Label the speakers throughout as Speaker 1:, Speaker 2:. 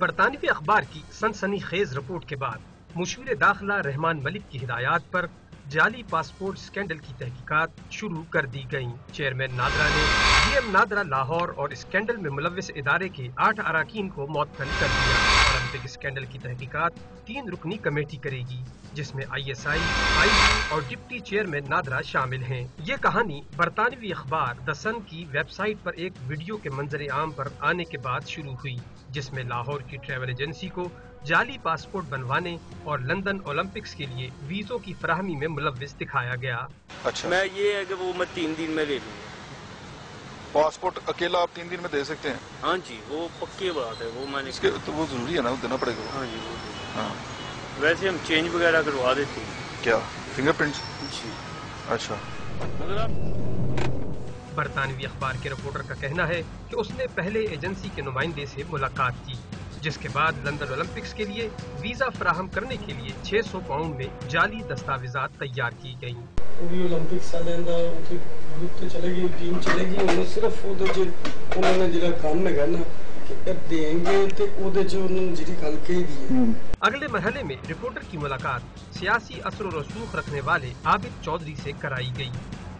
Speaker 1: برطانوی اخبار کی سنسنی خیز رپورٹ کے بعد مشیر داخلہ رحمان ملک کی ہدایات پر جعلی پاسپورٹ اسکینڈل کی تحقیقات شروع کر دی گئیں۔ چیئرمین نادرا نے ڈی ایم نادرا لاہور اور اسکینڈل میں ملوث ادارے کے 8 اراکین کو معطل کر دیا۔ اولمپک اسکینڈل کی تحقیقات 3 رکنی کمیٹی کرے گی، جس میں ISI، IG اور ڈپٹی چیئرمین نادرا شامل ہیں۔ یہ کہانی برطانوی اخبار دی سن کی ویب سائٹ پر ایک ویڈیو کے منظر عام پر آنے کے بعد شروع ہوئی، جس میں لاہور کی ٹریول ایجنسی کو جعلی پاسپورٹ بنوانے اور لندن اولمپکس کے لیے ویزوں کی فراہمی میں ملوث دکھایا گیا۔
Speaker 2: اچھا،
Speaker 3: میں یہ ہے کہ وہ میں 3 دن میں لے لوں گا۔
Speaker 2: پاسپورٹ اکیلا آپ 3 دن میں دے سکتے ہیں؟
Speaker 3: ہاں جی، وہ پکی بات ہے، وہ میں نے
Speaker 2: تو وہ ضروری ہے نا، دینا پڑے گا۔
Speaker 3: ہاں جی، وہ
Speaker 2: ہاں،
Speaker 3: ویسے ہم چینج وغیرہ کروا دیتے ہیں۔
Speaker 2: کیا فنگر پرنٹس؟
Speaker 3: جی
Speaker 2: اچھا۔
Speaker 1: برطانوی اخبار کے رپورٹر کا کہنا ہے کہ اس نے پہلے ایجنسی کے نمائندے سے ملاقات کی، جس کے بعد لندن اولمپکس کے لیے ویزا فراہم کرنے کے لیے 600 پاؤنڈ میں جعلی دستاویزات تیار کی گئیں۔
Speaker 4: پوری اولمپکس گروپ تو چلے گی، ٹیم چلے گی، انہوں صرف انہوں نے جڑا کام ہے نا کہ دیں گے تو جی گل کہی دی۔
Speaker 1: اگلے مرحلے میں رپورٹر کی ملاقات سیاسی اثر و رسوخ رکھنے والے عابد چودھری سے کرائی گئی،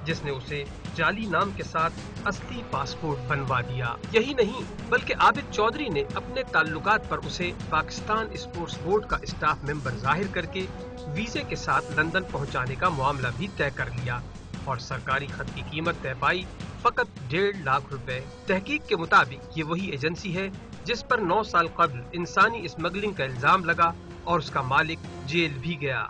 Speaker 1: جس نے اسے جعلی نام کے ساتھ اصلی پاسپورٹ بنوا دیا۔ یہی نہیں بلکہ عابد چودھری نے اپنے تعلقات پر اسے پاکستان اسپورٹس بورڈ کا اسٹاف ممبر ظاہر کر کے ویزے کے ساتھ لندن پہنچانے کا معاملہ بھی طے کر لیا اور سرکاری خط کی قیمت طے پائی فقط 1.5 لاکھ روپے۔ تحقیق کے مطابق یہ وہی ایجنسی ہے جس پر 9 سال قبل انسانی اسمگلنگ کا الزام لگا اور اس کا مالک جیل بھی گیا۔